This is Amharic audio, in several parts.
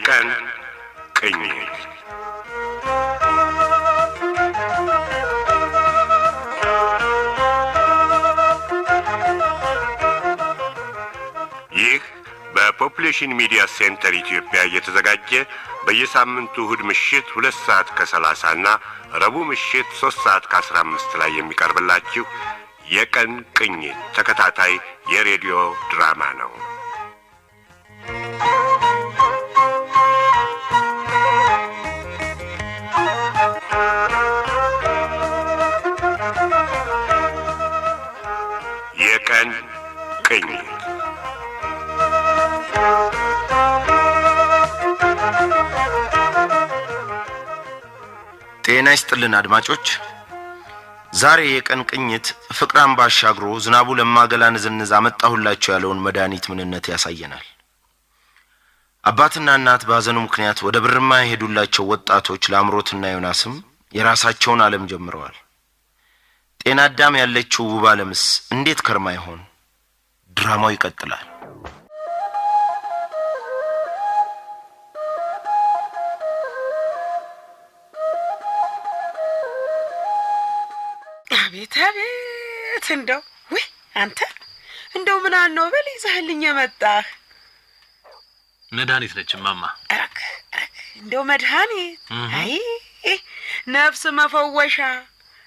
የቀን ቅኝት ይህ በፖፑሌሽን ሚዲያ ሴንተር ኢትዮጵያ እየተዘጋጀ በየሳምንቱ እሁድ ምሽት 2 ሰዓት ከ30 እና ረቡዕ ምሽት 3 ሰዓት ከ15 ላይ የሚቀርብላችሁ የቀን ቅኝት ተከታታይ የሬዲዮ ድራማ ነው። የቀን ቅኝት ጤና ይስጥልን አድማጮች። ዛሬ የቀን ቅኝት ፍቅራን ባሻግሮ ዝናቡ ለማገላን ዝንዛ መጣሁላችሁ ያለውን መድኃኒት ምንነት ያሳየናል። አባትና እናት ባዘኑ ምክንያት ወደ ብርማ የሄዱላቸው ወጣቶች ላምሮትና ዮናስም የራሳቸውን ዓለም ጀምረዋል። ጤና አዳም ያለችው ውብ ዓለምስ እንዴት ከርማ ይሆን? ድራማው ይቀጥላል። አቤት እንደው ወይ አንተ እንደው ምን አልነው በል ይዘህልኝ የመጣህ መድኃኒት ነች ማማ። አረክ እንደው መድኃኒት አይ ነፍስ መፈወሻ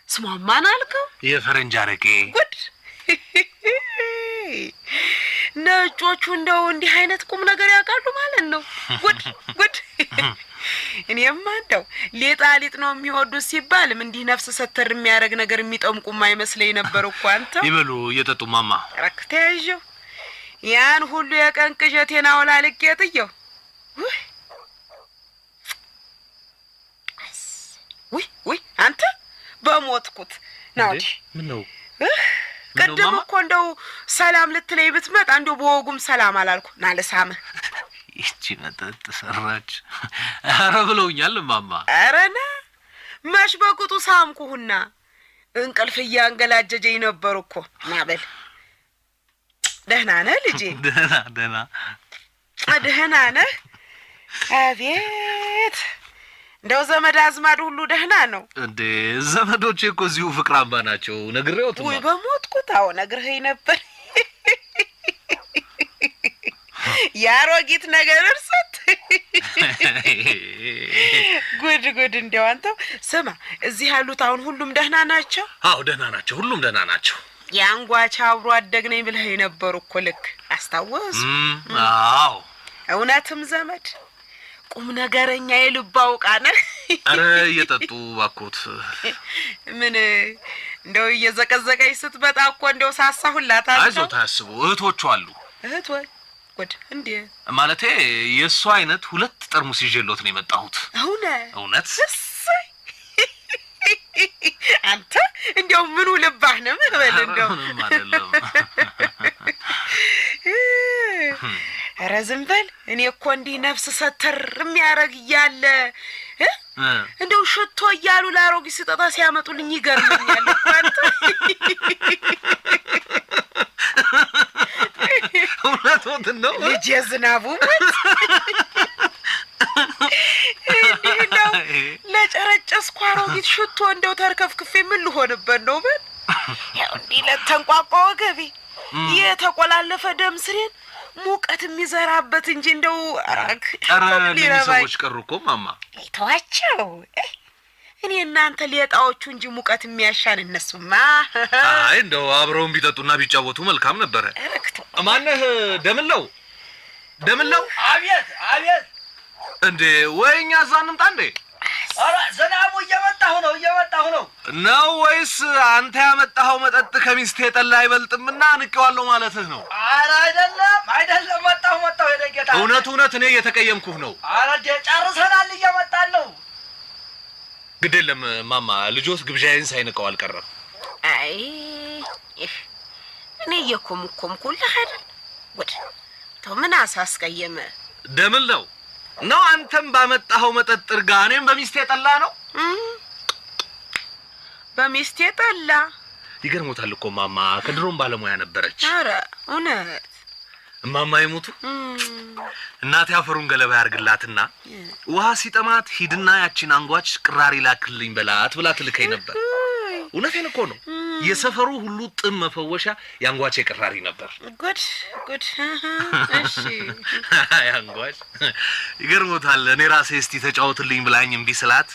ስሟን ማን አልከው? የፈረንጅ አረቄ ጉድ። ነጮቹ እንደው እንዲህ አይነት ቁም ነገር ያውቃሉ ማለት ነው። ጉድ እኔማ እንደው ሊጣሊጥ ነው የሚወዱት ሲባልም እንዲህ ነፍስ ሰተር የሚያደርግ ነገር የሚጠምቁም አይመስለኝ ነበር እኮ አንተ። ይበሉ እየጠጡ ማማ። አረክ ተያይዤው ያን ሁሉ የቀን ቅዠቴን አውላልቄ ጥየው ውይ አንተ በሞትኩት ነው። ምን ነው ቀደም እኮ እንደው ሰላም ልትለይ ብትመጣ እንደው በወጉም ሰላም አላልኩ ናለሳምህ። እቺ መጠጥ ሰራች አረ ብለውኛል ማማ። አረና ማሽ በቁጡ ሳምኩሁና እንቅልፍ ያንገላጀጀኝ ነበር እኮ ናበል። ደህና ነህ ልጄ? ደህና ነህ? አቤት እንደው ዘመድ አዝማድ ሁሉ ደህና ነው እንዴ? ዘመዶቼ እኮ እዚሁ ፍቅር አምባ ናቸው። ነግሬዎት ወይ በሞትኩት። አዎ ነግሬህ ነበር። ያሮጊት ነገር እርሰት ጉድ እንደው አንተው ስማ፣ እዚህ ያሉት አሁን ሁሉም ደህና ናቸው? አዎ ደህና ናቸው፣ ሁሉም ደህና ናቸው። ያንጓቻ አብሮ አደግነኝ ብለህ ነበር እኮ ልክ አስታወስ? አዎ እውነትም ዘመድ ቁም ነገረኛ የልብ አውቃነ። አረ እየጠጡ ባኮት ምን እንደው እየዘቀዘቀኝ ስትመጣ እኮ እንደው ሳሳሁላት አጣ። አይዞህ ታስቡ፣ እህቶቹ አሉ። እህት ወይ ጉድ እንዴ! ማለቴ የእሱ አይነት 2 ጠርሙስ ይዤሎት ነው የመጣሁት። እውነት አንተ እንደው ምኑ ልባህ ነው ማለት እንደው አይደለም። ኧረ ዝም በል። እኔ እኮ እንዲህ ነፍስ ሰተር የሚያረግ እያለ እንደው ሽቶ እያሉ ላሮጊት ስጠጣ ሲያመጡልኝ ይገርመኛል እኮ አንተ። እውነቱን ነው ልጅ የዝናቡ ሞት እንደው ለጨረጨስኩ አሮጊት ሽቶ እንደው ተርከፍክፌ ምን ልሆንበት ነው በል። ያው እንዲህ ለተንቋቋ ወገቤ የተቆላለፈ ደም ስሬን ሙቀት የሚዘራበት እንጂ እንደው አራክ ለሰዎች ቀሩ እኮ ማማ። አይተዋቸው እኔ እናንተ ሊጣዎቹ እንጂ ሙቀት የሚያሻን እነሱማ። አይ እንደው አብረውን ቢጠጡና ቢጫወቱ መልካም ነበር። ማነህ? ደምለው። አቤት እንዴ ወይኛ ዛንምጣ እንዴ? አራ ዘናቡ እየመጣሁ ነው ነው ወይስ አንተ ያመጣኸው መጠጥ ከሚስቴ ጠላ አይበልጥምና ንቄዋለሁ ማለትህ ነው? አራ አይደለም መጣሁ የደጌታ። እውነት እኔ እየተቀየምኩህ ነው። አራ ጨርሰናል፣ እየመጣን ነው። ግድ የለም ማማ፣ ልጆስ ግብዣዬን ሳይንቀው አልቀረም። አይ እኔ እየኮምኩልህ አይደል? ወድ ተው ምን አሳስቀየመ? ደምለው ነው አንተም ባመጣኸው መጠጥ እርጋ እኔም በሚስቴ ጠላ ነው? በሚስቴ ጠላ? ይገርሞታል እኮ ማማ፣ ከድሮም ባለሙያ ነበረች። አረ እውነት እማማ ይሞቱ እናቴ አፈሩን ገለባ ያርግላትና ውሃ ሲጠማት ሂድና ያቺን አንጓች ቅራሪ ላክልኝ በላት ብላ ትልከኝ ነበር። እውነቴን እኮ ነው። የሰፈሩ ሁሉ ጥም መፈወሻ ያንጓች ቅራሪ ነበር። ጉድ እሺ ያንጓች ይገርሞታል። እኔ ራሴ እስቲ ተጫወትልኝ ብላኝ እምቢ ስላት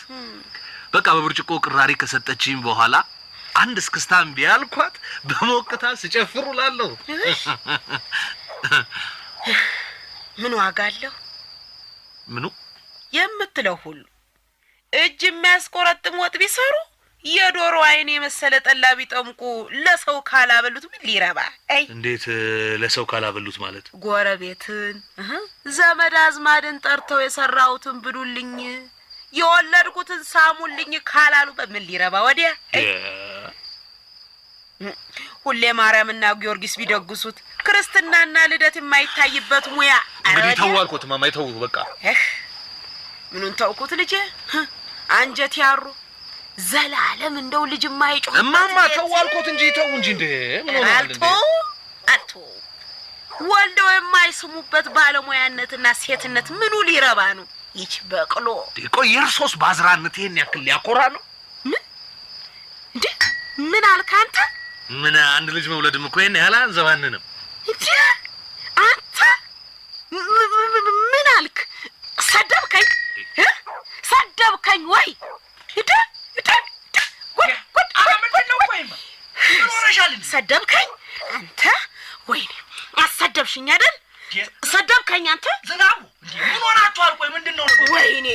በቃ በብርጭቆ ቅራሪ ከሰጠችኝ በኋላ አንድ እስክስታ እምቢ አልኳት። በሞቅታ ስጨፍር ውላለሁ። ምን ዋጋ አለው? ምኑ የምትለው ሁሉ እጅ የሚያስቆረጥም ወጥ ቢሰሩ የዶሮ አይን የመሰለ ጠላ ቢጠምቁ ለሰው ካላበሉት ምን ሊረባ? አይ እንዴት ለሰው ካላበሉት ማለት? ጎረቤትን ዘመድ አዝማድን ጠርተው የሰራውትን ብሉልኝ የወለድኩትን ሳሙልኝ ካላሉ በምን ሊረባ ወዲያ? ሁሌ ማርያምና ጊዮርጊስ ቢደግሱት ክርስትናና ልደት የማይታይበት ሙያ እንግዲህ ተዋልኩት ማማ ይተው በቃ። ምኑን ተውኩት ልጄ? አንጀት ያሩ ዘላለም እንደው ልጅ የማይጮህ ማማ ተዋልኩት እንጂ ተው እንጂ እንደ ምን ሆነሃል እንዴ? አቶ ወልደው የማይስሙበት ባለሙያነትና ሴትነት ምኑ ሊረባ ነው? ይች በቅሎ ቆይ የርሶስ ባዝራነት ይሄን ያክል ሊያኮራ ነው? ምን እንዴ ምን አልክ አንተ? ምን አንድ ልጅ መውለድም እኮ ይሄን ያህል አንዘባንንም እንዴ አንተ ምን አልክ? ሰደብከኝ ሰደብከኝ ወይ እንዴ ሰደብከኝ አንተ? ወይኔ አሰደብሽኝ አይደል? ሰደብከኝ አንተ? ዝናቡ ምን ሆናችኋል? ቆይ ምንድነው? ወይኔ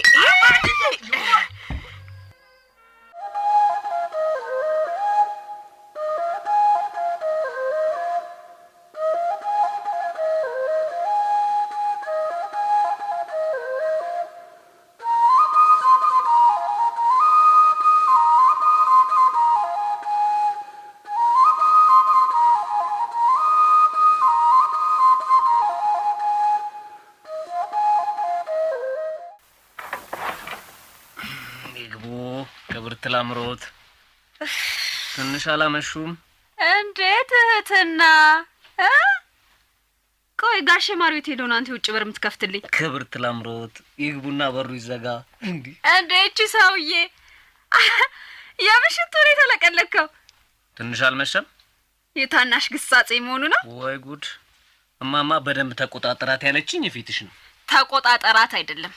ላምሮት ትንሽ አላመሹም? እንዴት እህትና ቆይ ጋሼ ማሪዮት ሄዶ ነው አንተ ውጭ በር የምትከፍትልኝ? ክብርት ላምሮት ይግቡና በሩ ይዘጋ። እንዴ እቺ ሰውዬ የምሽቱ ነው የተለቀለከው? ትንሽ አልመሸም? የታናሽ ግሳጼ መሆኑ ነው? ወይ ጉድ! እማማ በደንብ ተቆጣጣራት ያለችኝ የፊትሽ ነው። ተቆጣጣራት አይደለም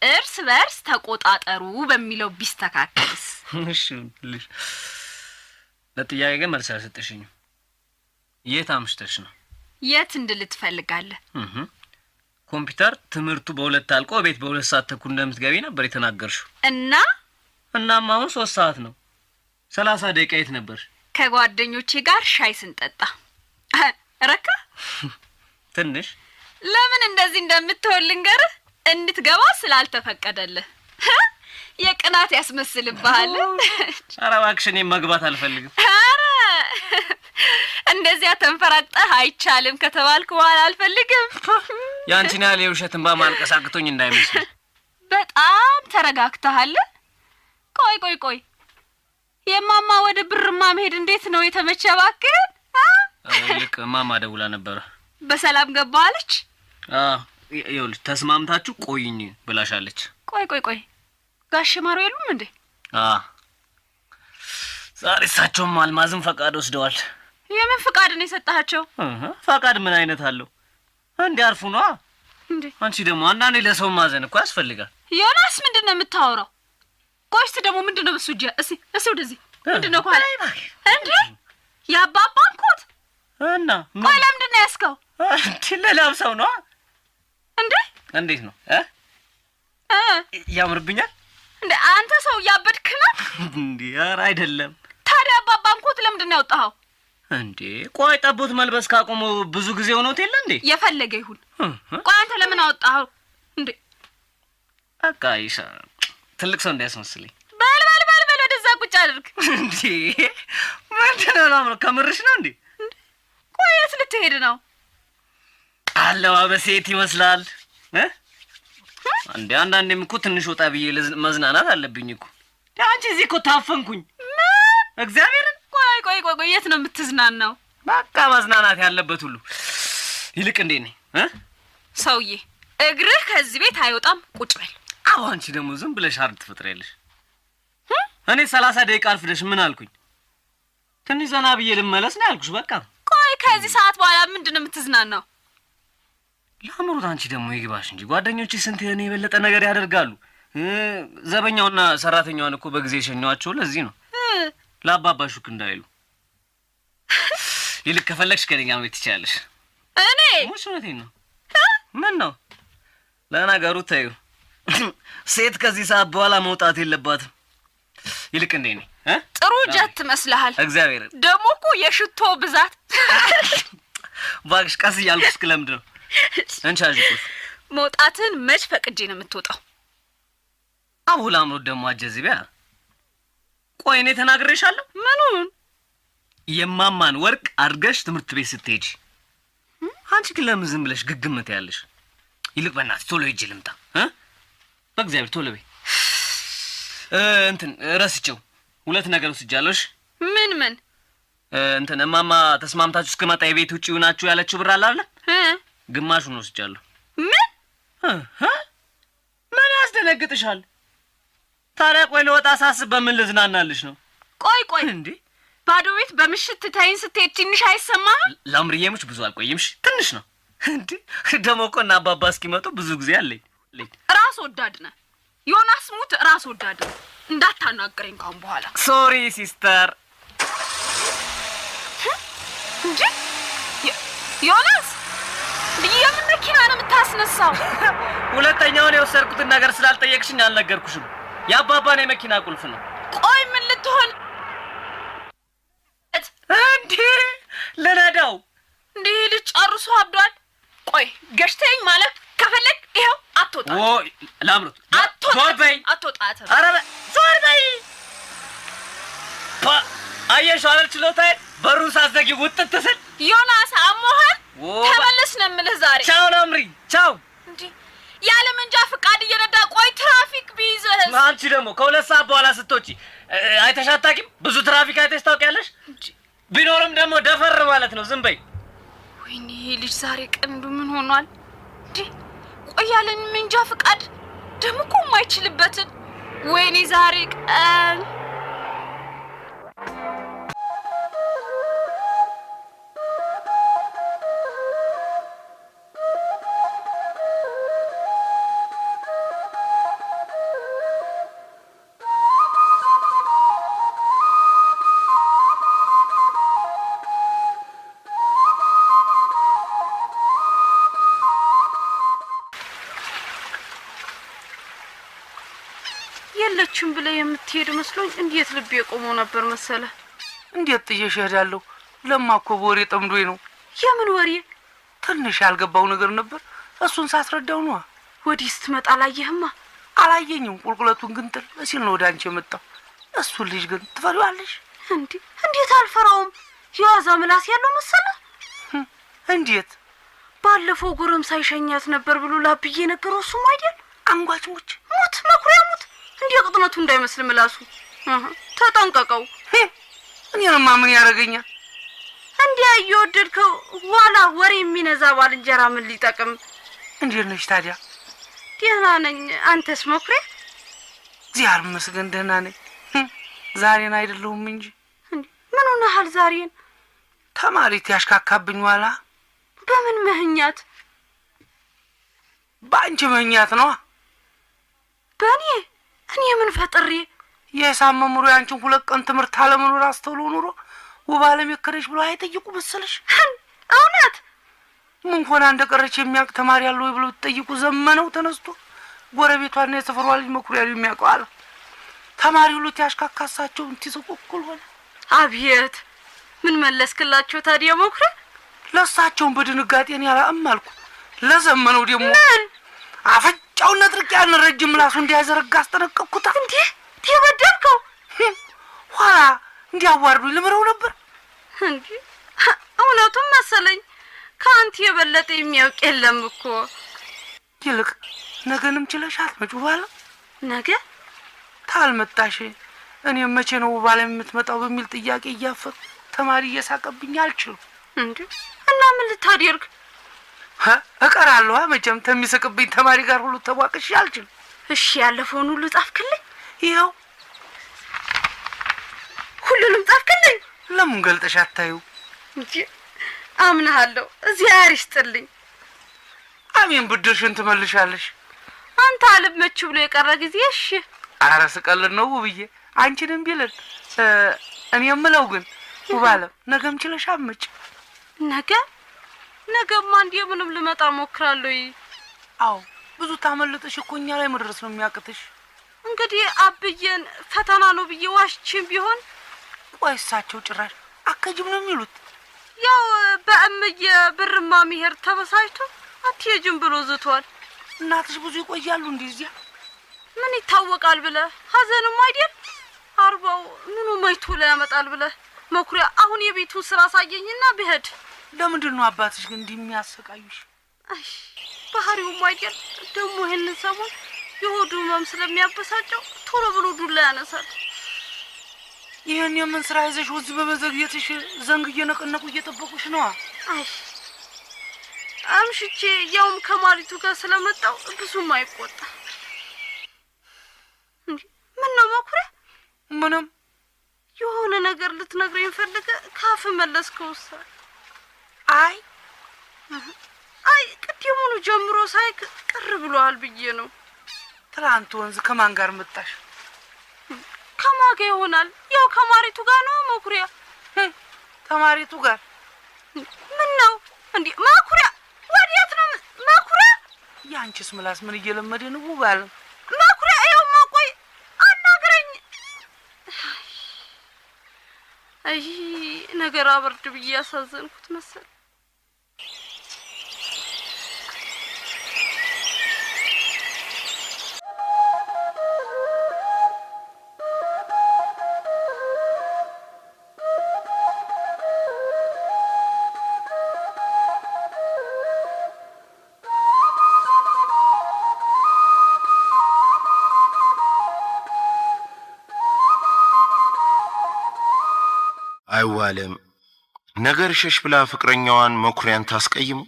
እርስ በርስ ተቆጣጣሩ በሚለው ቢስተካከልስ? እሺ ልጅ ለጥያቄ ግን መልስ አልሰጠሽኝም። የት አምሽተሽ ነው? የት እንድልት ትፈልጋለህ? ኮምፒውተር ትምህርቱ በሁለት አልቆ ቤት በሁለት ሰዓት ተኩል እንደምትገቢ ነበር የተናገርሽው። እናም አሁን 3 ሰዓት ነው። 30 ደቂቃ የት ነበርሽ? ከጓደኞቼ ጋር ሻይ ስንጠጣ። ረካ ትንሽ ለምን እንደዚህ እንደምትሆን ልንገርህ? እንድትገባ ስላልተፈቀደልህ የቅናት ያስመስልብሃል። ኧረ እባክሽ እኔ መግባት አልፈልግም። ኧረ እንደዚያ ተንፈራጠህ አይቻልም ከተባልክ በኋላ አልፈልግም። ያንቺን ያህል የውሸት እንባ ማልቀሳቅቶኝ እንዳይመስል። በጣም ተረጋግተሃል። ቆይ የማማ ወደ ብርማ መሄድ እንዴት ነው የተመቸ? እባክህ ልክ ማማ ደውላ ነበር። በሰላም ገባለች? ይኸውልሽ ተስማምታችሁ ቆይኝ ብላሻለች። ቆይ ጋሼ ማሩ የሉም እንዴ? ዛሬ እሳቸውም አልማዝም ፈቃድ ወስደዋል። የምን ፈቃድ ነው የሰጣቸው? ፈቃድ ምን አይነት አለው? እንዲያርፉ ነዋ። እንዴ አንቺ ደግሞ አንዳንዴ ለሰው ማዘን እኮ ያስፈልጋል። ዮናስ ምንድነው የምታወራው? ቆይስ ደግሞ ምንድነው በሱ እጅ? እሺ ወደዚህ ምንድነው ኳላ እንዴ? ያባባን ኮት እና ቆይ ለምንድነው ያስከው? ለላብሰው ነዋ። እንዴ እንዴት ነው ያምርብኛል? እንዴ አንተ ሰው ያበድክ ነው እንዴ? ኧረ አይደለም። ታዲያ አባባን ኮት ለምንድነው ያወጣኸው? እንዴ ቆይ ጠቦት መልበስ ካቆሙ ብዙ ጊዜ ሆኖት የለ እንዴ? የፈለገ ይሁን። ቆይ አንተ ለምን አወጣኸው እንዴ? በቃ ይሻ ትልቅ ሰው እንዳያስመስልኝ። በል ወደዛ ቁጭ አድርግ። እንዴ ምንድነው ነው? ከምርሽ ነው እንዴ? ቆይ የት ልትሄድ ነው? አለባበሴ የት ይመስላል? እንዴ አንዳንዴም እኮ ትንሽ ወጣ ብዬ መዝናናት አለብኝ እኮ። አንቺ እዚህ እኮ ታፈንኩኝ። እግዚአብሔርን። ቆይ የት ነው የምትዝናናው? በቃ መዝናናት ያለበት ሁሉ ይልቅ እንዴ ነኝ ሰውዬ እግርህ ከዚህ ቤት አይወጣም። ቁጭ በል። አዎ አንቺ ደግሞ ዝም ብለሽ አርድ ትፈጥሪያለሽ። እኔ 30 ደቂቃ አልፍደሽ ምን አልኩኝ? ትንሽ ዘና ብዬ ልመለስ ነው ያልኩሽ። በቃ ቆይ ከዚህ ሰዓት በኋላ ምንድነው የምትዝናናው? ለአምሮት አንቺ ደግሞ ይግባሽ እንጂ ጓደኞችሽ ስንት የኔ የበለጠ ነገር ያደርጋሉ። ዘበኛውና ሰራተኛዋን እኮ በጊዜ ሸኘዋቸው ለዚህ ነው ለአባባሹክ እንዳይሉ። ይልቅ ከፈለግሽ ከኔ ጋር መሄድ ትችያለሽ። እኔ ሙሽ እውነቴን ነው። ምን ነው ለነገሩ ተይው፣ ሴት ከዚህ ሰዓት በኋላ መውጣት የለባትም። ይልቅ እንዴ ነኝ ጥሩ ጀት ትመስልሃል። እግዚአብሔር ደግሞ እኮ የሽቶ ብዛት ባክሽ ቀስ እያልኩሽ ክለምድ ነው። እንቻጅ ቁልፍ መውጣትን መች ፈቅጄ ነው የምትወጣው? አሁን አምሮት ደግሞ አጀዝቢያ። ቆይ እኔ ተናግሬሻለሁ? ምኑን? የማማን ወርቅ አድርገሽ ትምህርት ቤት ስትሄጂ። አንቺ ግን ለምን ዝም ብለሽ ግግምት ያለሽ? ይልቅ በእናትሽ ቶሎ ሂጅ ልምጣ። በእግዚአብሔር ቶሎ በይ። እንትን ረስቼው 2 ነገር ወስጃለሽ። ምን ምን? እንትን እማማ ተስማምታችሁ እስከመጣ የቤት ውጪ ሆናችሁ ያለችው ብር አለ አይደል? ግማሹን ወስጃለሁ። ምን ምን ያስደነግጥሻል? ታዲያ ቆይ ለወጣ ሳስብ በምን ልዝናናልሽ ነው? ቆይ እንዴ ባዶ ቤት በምሽት ትታይን ስትሄድ ትንሽ አይሰማህም? ላምርዬምሽ ብዙ አልቆይምሽ፣ ትንሽ ነው እንዴ። ደሞ እኮ እና አባባ እስኪመጡ ብዙ ጊዜ አለኝ። ራስ ወዳድ ነህ ዮናስ፣ ሙት ራስ ወዳድ ነህ። እንዳታናገረኝ ካሁን በኋላ። ሶሪ ሲስተር። እንዴ ዮናስ የምን መኪና ነው የምታስነሳው? ሁለተኛውን የወሰድኩትን ነገር ስላልጠየቅሽኝ አልነገርኩሽም። የአባባን የመኪና ቁልፍ ነው። ቆይ ምን ልትሆን እንዴ? ልነዳው እንዴ? ልጅ ጨርሶ አብዷል። ቆይ ገሽተኝ ማለት ከፈለግ ይሄው አትወጣ። ወይ ላምሮት ዞር በይ። አትወጣት። ኧረ ዞር በይ። አየሽ አይደል ችሎታዬ? በሩን ሳትዘጊ ውጥት ስል። ዮናስ አሞሃል? ተመለስ ነው የምልህ ዛሬ። ቻው ላምሪ ቻው። እንዴ ያለ መንጃ ፍቃድ እየነዳ ቆይ ትራፊክ ቢይዝህስ? አንቺ ደግሞ ከ2 ሰዓት በኋላ ስትወጪ አይተሽ አታውቂም? ብዙ ትራፊክ አይተሽ ታውቂያለሽ? ቢኖርም ደግሞ ደፈር ማለት ነው። ዝም በይ። ወይኔ ልጅ ዛሬ ቀንዱ ምን ሆኗል እንዴ? ቆይ ያለ መንጃ ፍቃድ ደግሞ እኮ የማይችልበትን። ወይኔ ዛሬ ቀን የለችም ብለ የምትሄድ መስሎኝ እንዴት ልቤ ቆሞ ነበር መሰለ። እንዴት ጥዬሽ እሄዳለሁ? ለማ እኮ በወሬ ጠምዶኝ ነው። የምን ወሬ? ትንሽ ያልገባው ነገር ነበር፣ እሱን ሳስረዳው ነው። ወዲህ ስትመጣ አላየህማ? አላየኝም። ቁልቁለቱን ግን ጥል ሲል ነው ወደ አንቺ የመጣው። እሱን ልጅ ግን ትፈሪዋለሽ? እንዴት አልፈራውም? የዋዛ ምላስ ያለው መሰለ። እንዴት? ባለፈው ጎረምሳ ይሸኛት ነበር ብሎ ላብዬ ነገረው። እሱም አይደል አንጓች ሙት መኩሪያ ሙት። እንዴ ቅጥነቱ እንዳይመስል ምላሱ። ተጠንቀቀው። እኔንማ ምን ያደርገኛል? እንዴ እየወደድከው ዋላ ወሬ የሚነዛ ባልንጀራ ምን ሊጠቅም? እንዴት ነሽ ታዲያ? ደህና ነኝ። አንተስ መኩሪያ? እግዚአብሔር ይመስገን ደህና ነኝ። ዛሬን አይደለሁም እንጂ። ምን ሆነሃል ዛሬን? ተማሪት ያሽካካብኝ ዋላ። በምን መህኛት? በአንቺ መህኛት ነው። በእኔ? እኔ ምን ፈጥሬ? የሂሳብ መምሩ ያንቺን 2 ቀን ትምህርት አለመኖር አስተውሎ ኑሮ ውብ አለም የከረች ብሎ አይጠይቁ መሰለሽ? እውነት ምን ሆና እንደቀረች የሚያውቅ ተማሪ ያለው ብሎ ተጠይቁ። ዘመነው ተነስቶ ጎረቤቷና የሰፈሯ ልጅ መኩሪያ የሚያውቀው አለ። ተማሪ ሁሉ ያሽካካሳቸው እንትስቁኩል ሆነ። አብየት ምን መለስክላቸው ታዲያ መኩሪያ? ለሳቸውን በድንጋጤን ያላማልኩ። ለዘመነው ደግሞ አፈጫውን ነጥርቅ ያን ረጅም ምላሱ እንዲያዘረጋ አስጠነቀቅኩት። እንዴ ተበደልከው? ኋላ እንዲያዋርዱኝ ልምረው ነበር። እንዴ እውነቱን መሰለኝ። ከአንተ የበለጠ የሚያውቅ የለም እኮ። ይልቅ ነገንም ችለሻል መጪ በኋላ ነገ ታልመጣሽ እኔም መቼ ነው ባለ የምትመጣው በሚል ጥያቄ እያፈር ተማሪ እየሳቀብኝ አልችልም። እንዴ እና ምን ልታደርግ? እቀራለሁ። መቼም ተሚስቅብኝ ተማሪ ጋር ሁሉ ተቧቅሽ አልችልም። እሺ ያለፈውን ሁሉ ጻፍክልኝ? ይኸው ሁሉንም ጻፍክልኝ? ለምን ገልጠሽ አታዩ? እንጂ አምናለሁ። እግዚአብሔር ይስጥልኝ። አሜን። ብድርሽን ትመልሻለሽ። አንተ አልመች ብሎ የቀረ ጊዜ እሺ። ኧረ ስቀልድ ነው ውብዬ፣ አንቺንም ቢልል እኔ የምለው ግን ውባለም ነገም ችለሽ አመጭ። ነገማ እንዴ ምንም ልመጣ ሞክራለሁ። አዎ ብዙ ታመልጥሽ እኮ እኛ ላይ መድረስ ነው የሚያቅትሽ። እንግዲህ አብዬን ፈተና ነው ብዬ ዋሽችም ቢሆን ወይሳቸው ጭራሽ አከጅም ነው የሚሉት። ያው በእምዬ ብርማ ሚሄር ተበሳጭቶ አትሄጂም ብሎ ዝቷል። እናትሽ ብዙ ይቆያሉ እንደዚያ? ምን ይታወቃል ብለ ሀዘንም አይደል አርባው ምኑ ማይቶ ላይ ያመጣል ብለ መኩሪያ አሁን የቤቱን ስራ ሳየኝና ብሄድ። ለምንድን ነው አባትሽ ግን እንዲህ የሚያሰቃዩሽ? አይ ባህሪውም አይደል ደግሞ ይሄን ሰሞን የሆዱ ህመም ስለሚያበሳጨው ቶሎ ብሎ ዱላ ያነሳል። ይሄን የምን ስራ ይዘሽ ወዝ በመዘግየትሽ ዘንግ እየነቀነቁ እየጠበቁሽ ነው? አይ አምሽቼ ያውም ከማሪቱ ጋር ስለመጣው ብዙም አይቆጣ። ምን ነው መኩሪያ? ምንም። የሆነ ነገር ልትነግረኝ ፈልገ ካፍ መለስከውሳ? አይ ቅድሙኑ ጀምሮ ሳይክ ቅር ብሏል ብዬ ነው። ትላንት ወንዝ ከማን ጋር መጣሽ? ከማን ጋር ይሆናል? ያው ከማሪቱ ጋር ነው መኩሪያ። ከማሪቱ ጋር? ምን ነው እንዴ መኩሪያ? ወዴት ነው መኩሪያ? ያንቺስ ምላስ ምን እየለመደ ነው ውባል? መኩሪያ ይኸው ማቆይ አናግረኝ። አይ ነገር አበርድ ብዬ ያሳዘንኩት መሰል። አይዋለም ነገር ሸሽ ብላ ፍቅረኛዋን መኩሪያን ታስቀይሙ።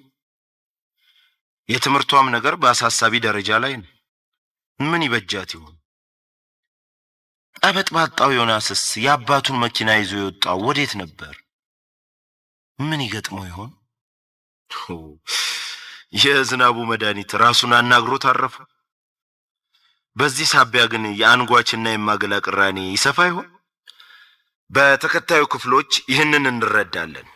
የትምህርቷም ነገር በአሳሳቢ ደረጃ ላይ ነው። ምን ይበጃት ይሆን? አበጥባጣው ዮናስስ የአባቱን መኪና ይዞ የወጣው ወዴት ነበር? ምን ይገጥመው ይሆን? የዝናቡ መድኃኒት ራሱን አናግሮ ታረፈ። በዚህ ሳቢያ ግን የአንጓችና የማገላ ቅራኔ ይሰፋ ይሆን? በተከታዩ ክፍሎች ይህንን እንረዳለን።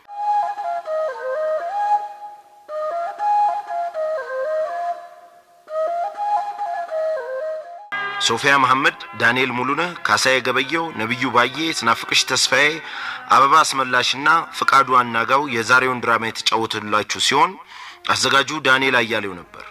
ሶፊያ መሐመድ፣ ዳንኤል ሙሉነህ፣ ካሳዬ ገበየው፣ ነብዩ ባዬ፣ ስናፍቅሽ ተስፋዬ፣ አበባ አስመላሽና ፍቃዱ አናጋው የዛሬውን ድራማ የተጫወቱላችሁ ሲሆን አዘጋጁ ዳንኤል አያሌው ነበር።